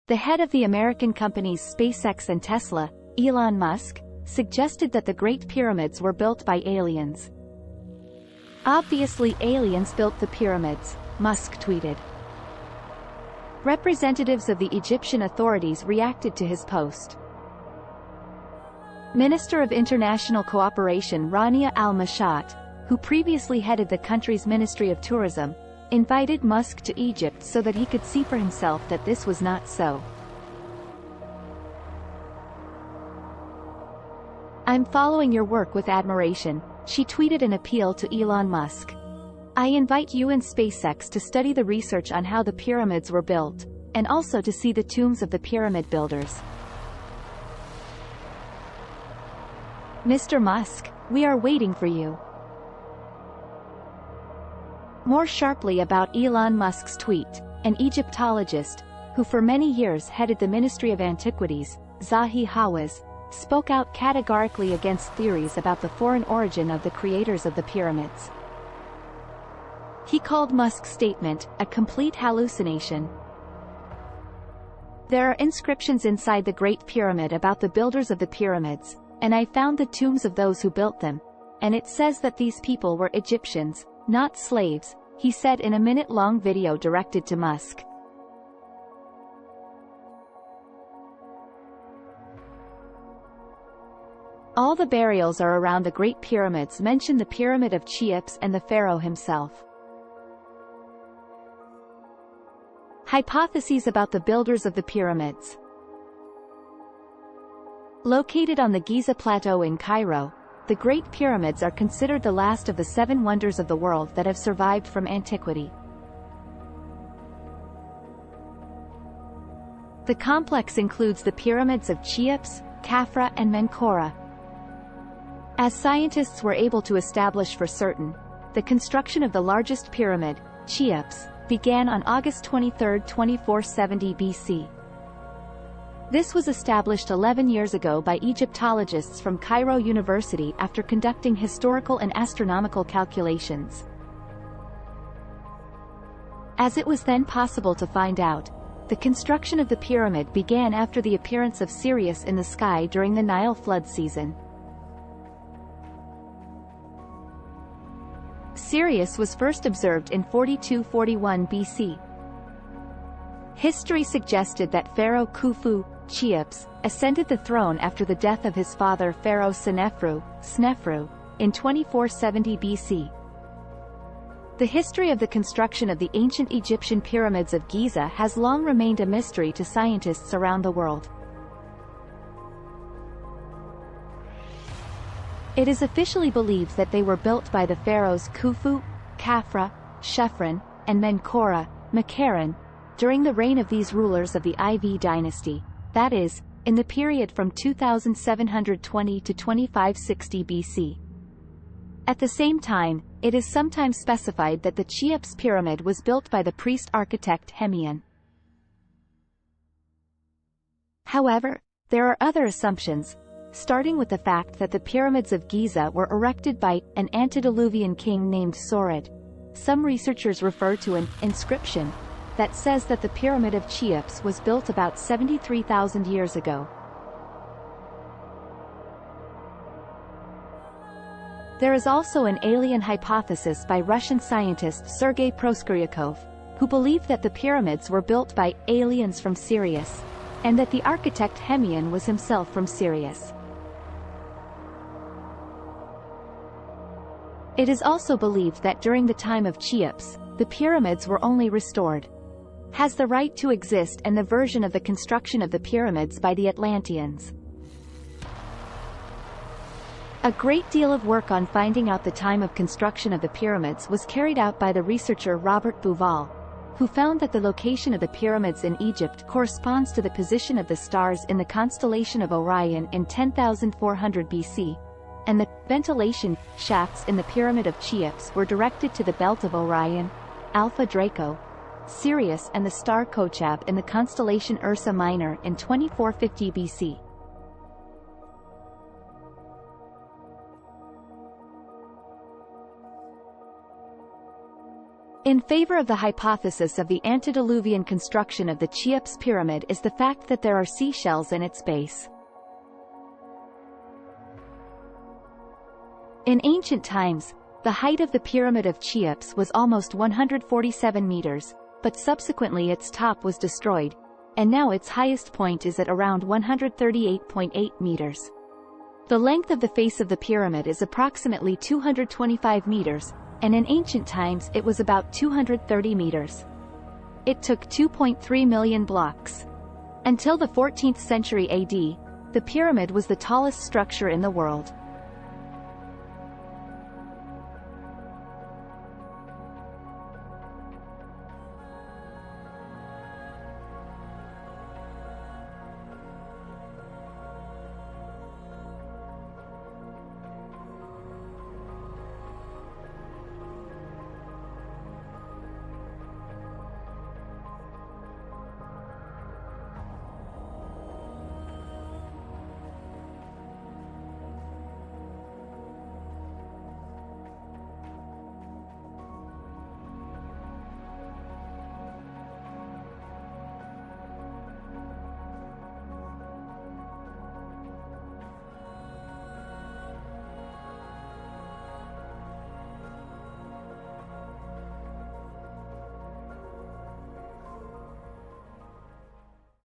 The head of the American companies SpaceX and Tesla, Elon Musk, suggested that the Great Pyramids were built by aliens. "Obviously aliens built the pyramids," Musk tweeted. Representatives of the Egyptian authorities reacted to his post. Minister of International Cooperation Rania Al-Mashat, who previously headed the country's Ministry of Tourism, invited Musk to Egypt so that he could see for himself that this was not so. "I'm following your work with admiration," she tweeted an appeal to Elon Musk. "I invite you and SpaceX to study the research on how the pyramids were built, and also to see the tombs of the pyramid builders. Mr. Musk, we are waiting for you." More sharply about Elon Musk's tweet, an Egyptologist, who for many years headed the Ministry of Antiquities, Zahi Hawass, spoke out categorically against theories about the foreign origin of the creators of the pyramids. He called Musk's statement a complete hallucination. "There are inscriptions inside the Great Pyramid about the builders of the pyramids, and I found the tombs of those who built them, and it says that these people were Egyptians, not slaves," he said in a minute-long video directed to Musk. All the burials are around the Great Pyramids mention the Pyramid of Cheops and the pharaoh himself. Hypotheses about the builders of the pyramids. Located on the Giza Plateau in Cairo, the Great Pyramids are considered the last of the 7 wonders of the world that have survived from antiquity. The complex includes the pyramids of Cheops, Khafra and Menkaure. As scientists were able to establish for certain, the construction of the largest pyramid, Cheops, began on August 23, 2470 BC. This was established 11 years ago by Egyptologists from Cairo University after conducting historical and astronomical calculations. As it was then possible to find out, the construction of the pyramid began after the appearance of Sirius in the sky during the Nile flood season. Sirius was first observed in 4241 BC. History suggested that Pharaoh Khufu, Cheops, ascended the throne after the death of his father Pharaoh Snefru, in 2470 BC. The history of the construction of the ancient Egyptian pyramids of Giza has long remained a mystery to scientists around the world. It is officially believed that they were built by the pharaohs Khufu, Khafra, Chephren, and Menkaure, during the reign of these rulers of the IV dynasty, that is, in the period from 2720 to 2560 BC. At the same time, it is sometimes specified that the Cheops pyramid was built by the priest-architect Hemion. However, there are other assumptions, starting with the fact that the pyramids of Giza were erected by an antediluvian king named Sorid. Some researchers refer to an inscription that says that the Pyramid of Cheops was built about 73,000 years ago. There is also an alien hypothesis by Russian scientist Sergei Proskuryakov, who believed that the pyramids were built by aliens from Sirius, and that the architect Hemion was himself from Sirius. It is also believed that during the time of Cheops, the pyramids were only restored. Has the right to exist and the version of the construction of the pyramids by the Atlanteans. A great deal of work on finding out the time of construction of the pyramids was carried out by the researcher Robert Bouval, who found that the location of the pyramids in Egypt corresponds to the position of the stars in the constellation of Orion in 10,400 BC, and the ventilation shafts in the Pyramid of Cheops were directed to the belt of Orion, Alpha Draco, Sirius and the star Kochab in the constellation Ursa Minor in 2450 BC. In favor of the hypothesis of the antediluvian construction of the Cheops pyramid is the fact that there are seashells in its base. In ancient times, the height of the Pyramid of Cheops was almost 147 meters, but subsequently its top was destroyed, and now its highest point is at around 138.8 meters. The length of the face of the pyramid is approximately 225 meters, and in ancient times it was about 230 meters. It took 2.3 million blocks. Until the 14th century AD, the pyramid was the tallest structure in the world.